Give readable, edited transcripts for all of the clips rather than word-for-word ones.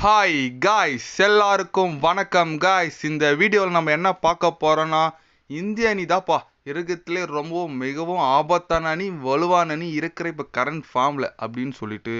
Hi guys, எல்லாருக்கும் வணக்கம் guys. இந்த வீடியோவில் நம்ம என்ன பார்க்க போகிறோன்னா, இந்திய அணி தான்ப்பா இருக்கிறதுலே ரொம்பவும் மிகவும் ஆபத்தான அணி, வலுவான அணி இருக்கிற இப்போ கரண்ட் ஃபார்மில் அப்படின்னு சொல்லிட்டு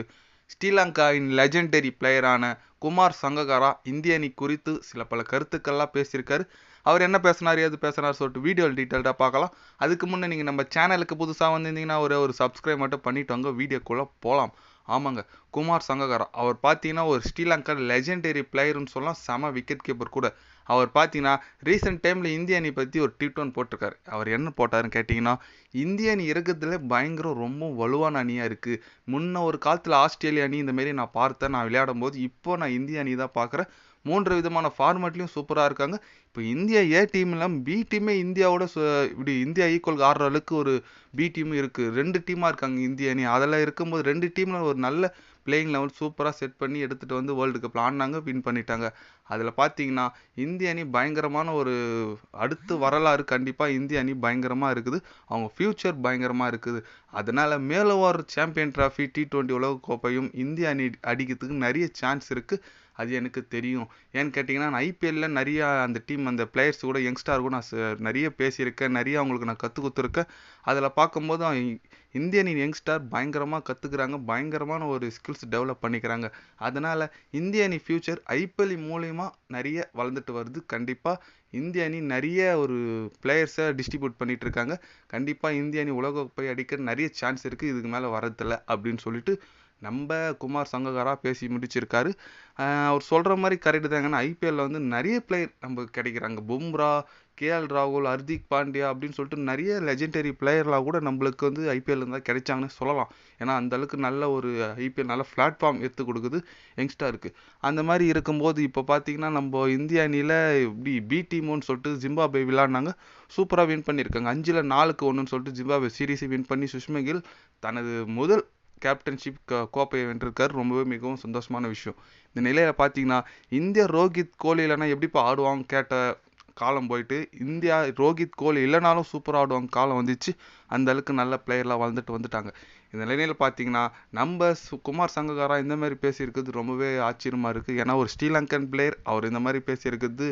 ஸ்ரீலங்காவின் லெஜெண்டரி பிளேயரான குமார் சங்ககாரா இந்திய அணி குறித்து சில பல கருத்துக்கள்லாம் பேசியிருக்காரு. அவர் என்ன பேசினார், எது பேசினார் சொல்லிட்டு வீடியோவில் டீட்டெயில்டாக பார்க்கலாம். அதுக்கு முன்னே நீங்கள் நம்ம சேனலுக்கு புதுசாக வந்திருந்தீங்கன்னா ஒரு சப்ஸ்கிரைப் மட்டும் பண்ணிட்டு வாங்க, வீடியோக்குள்ளே போகலாம். ஆமாங்க, குமார் சங்ககாரா அவர் பார்த்தீங்கன்னா ஒரு ஸ்ரீலங்கா லெஜெண்டரி பிளேயர்னு சொல்லலாம், செம விக்கெட் கீப்பர் கூட. அவர் பார்த்தீங்கன்னா ரீசெண்ட் டைமில் இந்திய அணி பற்றி ஒரு ட்வீட் போட்டிருக்காரு. அவர் என்ன போட்டாருன்னு கேட்டிங்கன்னா, இந்திய அணி இருக்கிறதுல பயங்கரம் ரொம்ப வலுவான அணியாக இருக்குது. முன்ன ஒரு காலத்தில் ஆஸ்திரேலியா அணி இந்தமாரி நான் பார்த்தேன், நான் விளையாடும் போது. இப்போ நான் இந்திய அணி தான் பார்க்குறேன். 3 விதமான ஃபார்மேட்லையும் சூப்பராக இருக்காங்க. இப்போ இந்தியா ஏ டீம் இல்லாமல் பி டீமே இந்தியாவோட இப்படி இந்தியா ஈக்குவல் ஆடுற அளவுக்கு ஒரு பி டீமும் இருக்குது. 2 டீமாக இருக்காங்க இந்திய அணி. அதெல்லாம் இருக்கும்போது 2 டீமில் ஒரு நல்ல பிளேயிங் லெவல் சூப்பராக செட் பண்ணி எடுத்துகிட்டு வந்து வேர்ல்டு கப்பில் ஆடினாங்க, வின் பண்ணிட்டாங்க. அதில் பார்த்தீங்கன்னா இந்திய அணி பயங்கரமான ஒரு அடுத்து வரலாறு கண்டிப்பாக இந்திய அணி பயங்கரமாக இருக்குது. அவங்க ஃப்யூச்சர் பயங்கரமாக இருக்குது. அதனால் மேலே ஒரு சாம்பியன் ட்ராஃபி T20 உலகக்கோப்பையும் இந்திய அணி அடிக்கிறதுக்கு நிறைய சான்ஸ் இருக்குது. அது எனக்கு தெரியும். ஏன்னு கேட்டிங்கன்னா, நான் ஐபிஎல்லில் நிறையா அந்த டீம் அந்த பிளேயர்ஸ் கூட யங்ஸ்டார் கூட நான் நிறைய பேசியிருக்கேன், நிறைய அவங்களுக்கு நான் கற்றுக் கொடுத்துருக்கேன். அதில் பார்க்கும்போது இந்தியன் யங்ஸ்டார் பயங்கரமாக கற்றுக்குறாங்க, பயங்கரமான ஒரு ஸ்கில்ஸ் டெவலப் பண்ணிக்கிறாங்க. அதனால் இந்திய அணி ஃப்யூச்சர் ஐபிஎல் மூலயமா நிறைய வளர்ந்துட்டு வருது. கண்டிப்பாக இந்திய அணி நிறைய ஒரு பிளேயர்ஸை டிஸ்ட்ரிபியூட் பண்ணிகிட்டு இருக்காங்க. கண்டிப்பாக இந்திய அணி உலகக்கோப்பை அடிக்க நிறைய சான்ஸ் இருக்குது, இதுக்கு மேலே வரதில்லை அப்படின்னு சொல்லிட்டு நம்ம குமார் சங்ககாரா பேசி முடிச்சிருக்காரு. அவர் சொல்கிற மாதிரி கரெக்டு தாங்கன்னா, ஐபிஎல்லில் வந்து நிறைய பிளேயர் நமக்கு கிடைக்கிறாங்க. பும்ரா, கேஎல் ராகுல், ஹர்திக் பாண்டியா அப்படின்னு சொல்லிட்டு நிறைய லெஜெண்டரி பிளேயர்லாம் கூட நம்மளுக்கு வந்து ஐபிஎல் இருந்தால் கிடைச்சாங்கன்னு சொல்லலாம். ஏன்னா அந்தளவுக்கு நல்ல ஒரு ஐபிஎல் நல்ல பிளாட்ஃபார்ம் எடுத்து கொடுக்குது யங்ஸ்டாருக்கு. அந்த மாதிரி இருக்கும்போது இப்போ பார்த்தீங்கன்னா நம்ம இந்திய அணியில் இப்படி பி டீமுன்னு சொல்லிட்டு ஜிம்பாப்வே விளையாடினாங்க, சூப்பராக வின் பண்ணியிருக்காங்க. 5-4-1 சொல்லிட்டு ஜிம்பாப்வே சீரீஸை வின் பண்ணி சுஷ்மன் கில் தனது முதல் கேப்டன்ஷிப் கோப்பையை வென்றிருக்காரு. ரொம்பவே மிகவும் சந்தோஷமான விஷயம். இந்த நிலையில் பார்த்தீங்கன்னா இந்தியா ரோஹித் கோலி இல்லைனா எப்படிப்பா ஆடுவாங்க கேட்ட காலம் போயிட்டு, இந்தியா ரோஹித் கோலி இல்லைனாலும் சூப்பராக ஆடுவாங்க காலம் வந்துச்சு. அந்த அளவுக்கு நல்ல பிளேயர்லாம் வந்துட்டாங்க. இந்த நிலையில் பார்த்தீங்கன்னா நம்ம குமார் சங்ககாரா இந்த மாதிரி பேசியிருக்கிறது ரொம்பவே ஆச்சரியமாக இருக்குது. ஏன்னா ஒரு ஸ்ரீலங்கன் பிளேயர் அவர் இந்த மாதிரி பேசியிருக்கிறது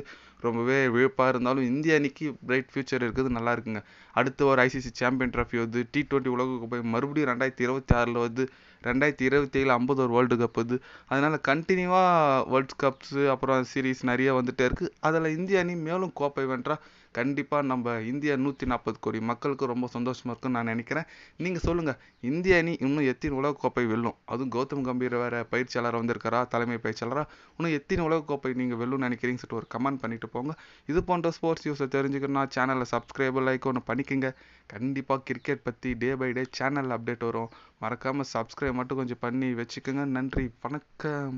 ரொம்பவே வியப்பாக இருந்தாலும் இந்திய அணிக்கு பிரைட் ஃபியூச்சர் இருக்குது, நல்லா இருக்குங்க. அடுத்து ஒரு ஐசிசி சாம்பியன் ட்ராஃபி வருது, T20 உலகக்கோப்பை மறுபடியும் 2026 வருது, 2027 51 வேர்ல்டு கப் வருது. அதனால் கண்டினியூவாக வேர்ல்ட் கப்ஸு அப்புறம் சீரீஸ் நிறைய வந்துகிட்டே இருக்குது. அதில் இந்திய அணி மேலும் கோப்பை வென்றால் கண்டிப்பாக நம்ம இந்தியா 140 கோடி மக்களுக்கு ரொம்ப சந்தோஷமாக இருக்குன்னு நான் நினைக்கிறேன். நீங்கள் சொல்லுங்கள், இந்திய அணி இன்னும் எத்தனை உலகக்கோப்பை வெல்லும்? அதுவும் கௌதம் கம்பீர் வேறு பயிற்சியாளராக வந்திருக்காரா, தலைமை பயிற்சியாளராக, இன்னும் எத்தனை உலகக்கோப்பை நீங்கள் வெல்லும்னு நினைக்கிறீங்கன்னு சொல்லிட்டு ஒரு கமெண்ட் பண்ணிட்டு போங்க. இது போன்ற ஸ்போர்ட்ஸ் நியூஸை தெரிஞ்சுக்கணும்னா சேனலை சப்ஸ்கிரைப் லைக் ஒன்று பண்ணிக்கோங்க. கண்டிப்பாக கிரிக்கெட் பற்றி டே பை டே சேனலில் அப்டேட் வரும். மறக்காமல் சப்ஸ்கிரைப் மட்டும் கொஞ்சம் பண்ணி வச்சுக்கோங்க. நன்றி, வணக்கம்.